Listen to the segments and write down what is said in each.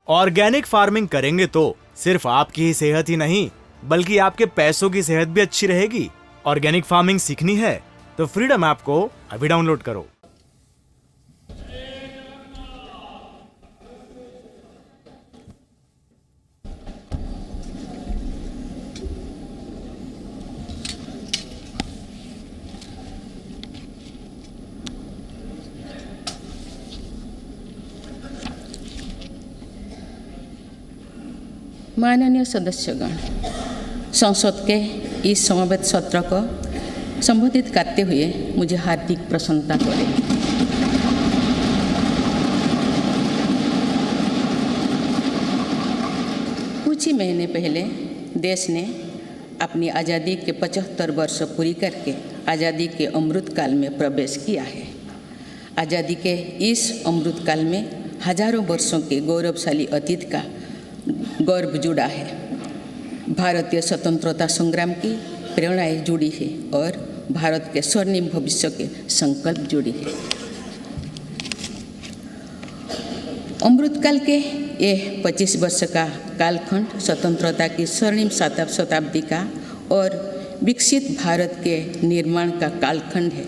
Organic farming करेंगे तो सिर्फ आपकी ही सेहत ही नहीं बल्कि आपके पैसों की सेहत भी अच्छी रहेगी। ऑर्गेनिक फार्मिंग सीखनी है तो फ्रीडम ऐप को अभी डाउनलोड करो। माननीय सदस्यगण, संसद के इस समवेत सत्र को संबोधित करते हुए मुझे हार्दिक प्रसन्नता हो रही है। कुछ ही महीने पहले देश ने अपनी आज़ादी के 75 वर्ष पूरी करके आज़ादी के अमृत काल में प्रवेश किया है। आज़ादी के इस अमृत काल में हजारों वर्षों के गौरवशाली अतीत का गौरव जुड़ा है। भारतीय स्वतंत्रता संग्राम की प्रेरणाएं जुड़ी है और भारत के स्वर्णिम भविष्य के संकल्प जुड़ी है। अमृतकाल के ये 25 वर्ष का कालखंड स्वतंत्रता की स्वर्णिम शताब्दी का और विकसित भारत के निर्माण का कालखंड है।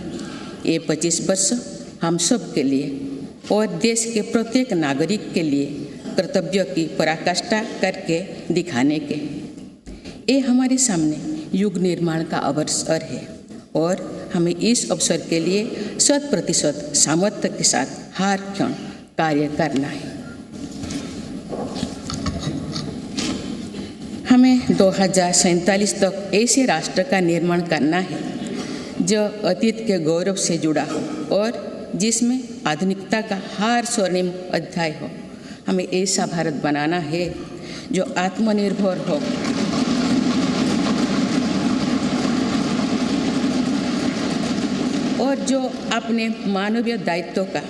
ये 25 वर्ष हम सब के लिए और देश के प्रत्येक नागरिक के लिए कर्तव्य की पराकाष्ठा करके दिखाने के, ये हमारे सामने युग निर्माण का अवसर है और हमें इस अवसर के लिए 100% सामर्थ्य के साथ हर क्षण कार्य करना है। हमें 2047 तक ऐसे राष्ट्र का निर्माण करना है जो अतीत के गौरव से जुड़ा हो और जिसमें आधुनिकता का हर स्वर्णिम अध्याय हो। हमें ऐसा भारत बनाना है जो आत्मनिर्भर हो और जो अपने मानवीय दायित्वों का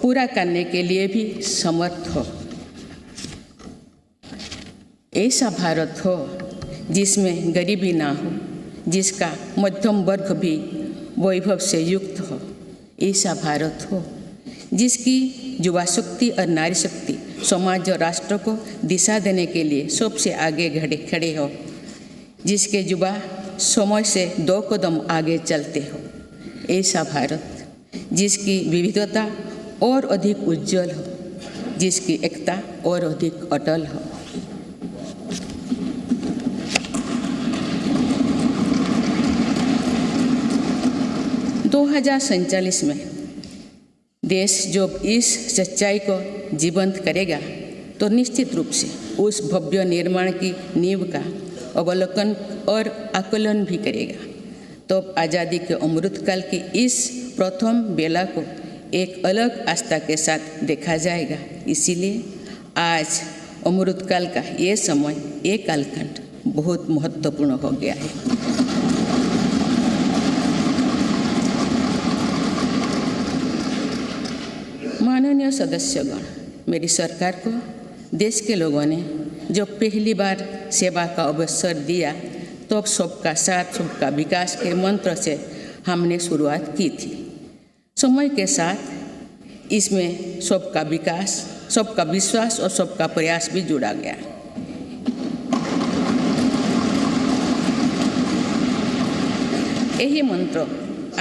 पूरा करने के लिए भी समर्थ हो। ऐसा भारत हो जिसमें गरीबी ना हो, जिसका मध्यम वर्ग भी वैभव से युक्त हो। ऐसा भारत हो जिसकी युवा शक्ति और नारी शक्ति समाज और राष्ट्र को दिशा देने के लिए सबसे आगे खड़े हो, जिसके युवा समय से 2 कदम आगे चलते हो। ऐसा भारत जिसकी विविधता और अधिक उज्जवल हो, जिसकी एकता और अधिक अटल हो। दो 2047 में देश जब इस सच्चाई को जीवंत करेगा तो निश्चित रूप से उस भव्य निर्माण की नींव का अवलोकन और आकलन भी करेगा। तो आज़ादी के अमृतकाल की इस प्रथम बेला को एक अलग आस्था के साथ देखा जाएगा। इसीलिए आज अमृतकाल का ये समय, ये कालखंड बहुत महत्वपूर्ण हो गया है। माननीय सदस्यगण, मेरी सरकार को देश के लोगों ने जब पहली बार सेवा का अवसर दिया तो सबका साथ सबका विकास के मंत्र से हमने शुरुआत की थी। समय के साथ इसमें सबका विकास, सबका विश्वास और सबका प्रयास भी जुड़ा गया। यही मंत्र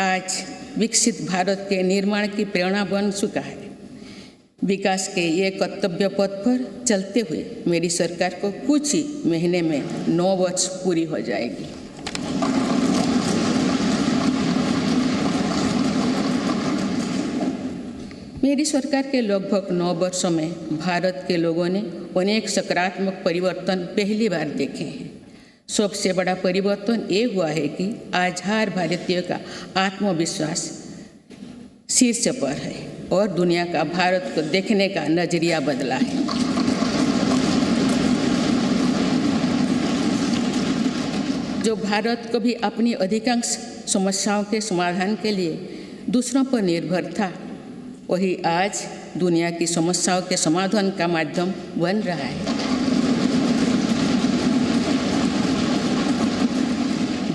आज विकसित भारत के निर्माण की प्रेरणा बन चुका है। विकास के ये कर्तव्य पथ पर चलते हुए मेरी सरकार को कुछ ही महीने में 9 वर्ष पूरी हो जाएगी। मेरी सरकार के लगभग 9 वर्षों में भारत के लोगों ने अनेक सकारात्मक परिवर्तन पहली बार देखे हैं। सबसे बड़ा परिवर्तन ये हुआ है कि आज हर भारतीय का आत्मविश्वास शीर्ष पर है और दुनिया का भारत को देखने का नजरिया बदला है। जो भारत को भी अपनी अधिकांश समस्याओं के समाधान के लिए दूसरों पर निर्भर था, वही आज दुनिया की समस्याओं के समाधान का माध्यम बन रहा है।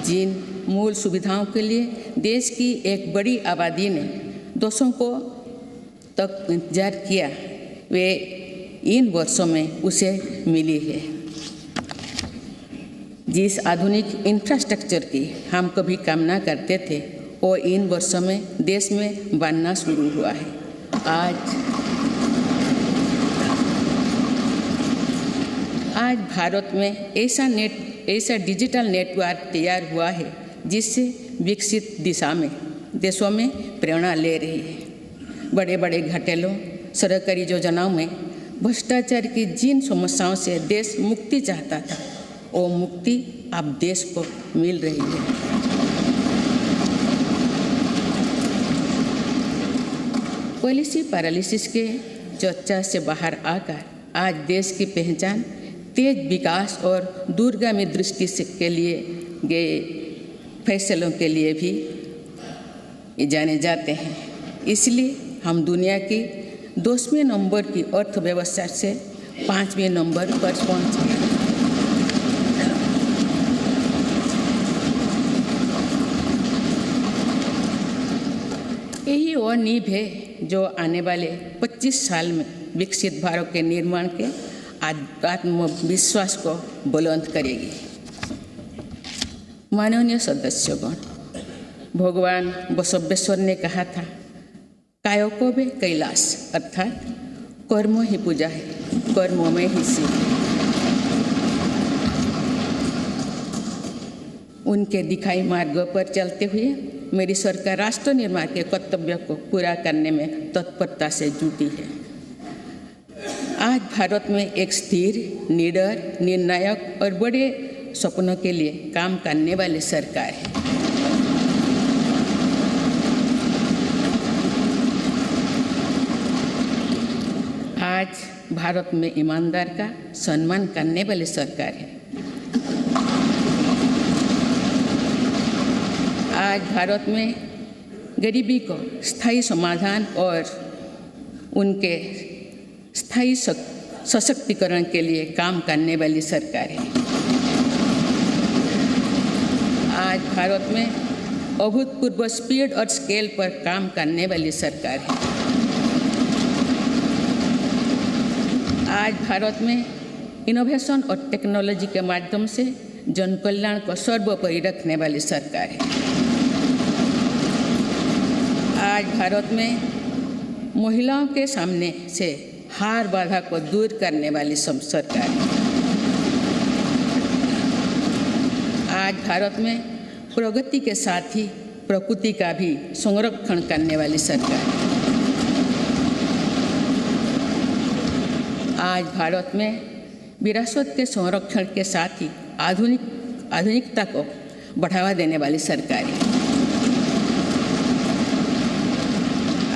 जिन मूल सुविधाओं के लिए देश की एक बड़ी आबादी ने दशकों तक इंतजार किया, वे इन वर्षों में उसे मिली है। जिस आधुनिक इंफ्रास्ट्रक्चर की हम कभी कामना करते थे वो इन वर्षों में देश में बनना शुरू हुआ है। आज भारत में ऐसा डिजिटल नेटवर्क तैयार हुआ है जिससे विकसित देशों में प्रेरणा ले रही है। बड़े बड़े घोटालों, सरकारी योजनाओं में भ्रष्टाचार की जिन समस्याओं से देश मुक्ति चाहता था वो मुक्ति अब देश को मिल रही है। पॉलिसी पैरालिसिस के चर्चा से बाहर आकर आज देश की पहचान तेज विकास और दूरगामी दृष्टि के लिए गए फैसलों के लिए भी जाने जाते हैं। इसलिए हम दुनिया की 10वें नंबर की अर्थव्यवस्था से 5वें नंबर पर पहुंचे। यही वो नींव है जो आने वाले 25 साल में विकसित भारत के निर्माण के आत्मविश्वास को बुलंद करेगी। माननीय सदस्यगण, भगवान बसवेश्वर ने कहा था, कायोकवे कैलाश, अर्थात कर्म ही पूजा है, कर्म में ही शिव। उनके दिखाई मार्ग पर चलते हुए मेरी सरकार राष्ट्र निर्माण के कर्तव्य को पूरा करने में तत्परता से जुटी है। आज भारत में एक स्थिर, निडर, निर्णायक और बड़े सपनों के लिए काम करने वाली सरकार है। आज भारत में ईमानदार का सम्मान करने वाली सरकार है। आज भारत में गरीबी को स्थायी समाधान और उनके स्थायी सशक्तिकरण के लिए काम करने वाली सरकार है। आज भारत में अभूतपूर्व स्पीड और स्केल पर काम करने वाली सरकार है। आज भारत में इनोवेशन और टेक्नोलॉजी के माध्यम से जन कल्याण को सर्वोपरि रखने वाली सरकार है। आज भारत में महिलाओं के सामने से हार बाधा को दूर करने वाली सरकार है। आज भारत में प्रगति के साथ ही प्रकृति का भी संरक्षण करने वाली सरकार है। आज भारत में विरासत के संरक्षण के साथ ही आधुनिकता को बढ़ावा देने वाली सरकार है।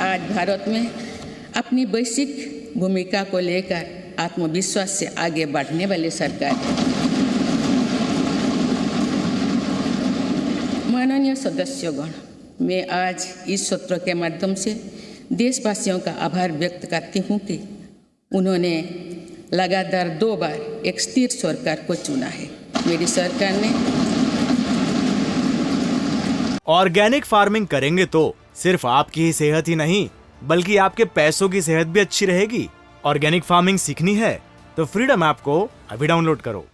आज भारत में अपनी वैश्विक भूमिका को लेकर आत्मविश्वास से आगे बढ़ने वाली सरकार है। माननीय सदस्यगण, मैं आज इस सत्र के माध्यम से देशवासियों का आभार व्यक्त करती हूँ कि उन्होंने लगातार 2 बार एक स्थिर सरकार को चुना है। मेरी सरकार ने ऑर्गेनिक फार्मिंग करेंगे तो सिर्फ आपकी ही सेहत ही नहीं बल्कि आपके पैसों की सेहत भी अच्छी रहेगी। ऑर्गेनिक फार्मिंग सीखनी है तो फ्रीडम ऐप को अभी डाउनलोड करो।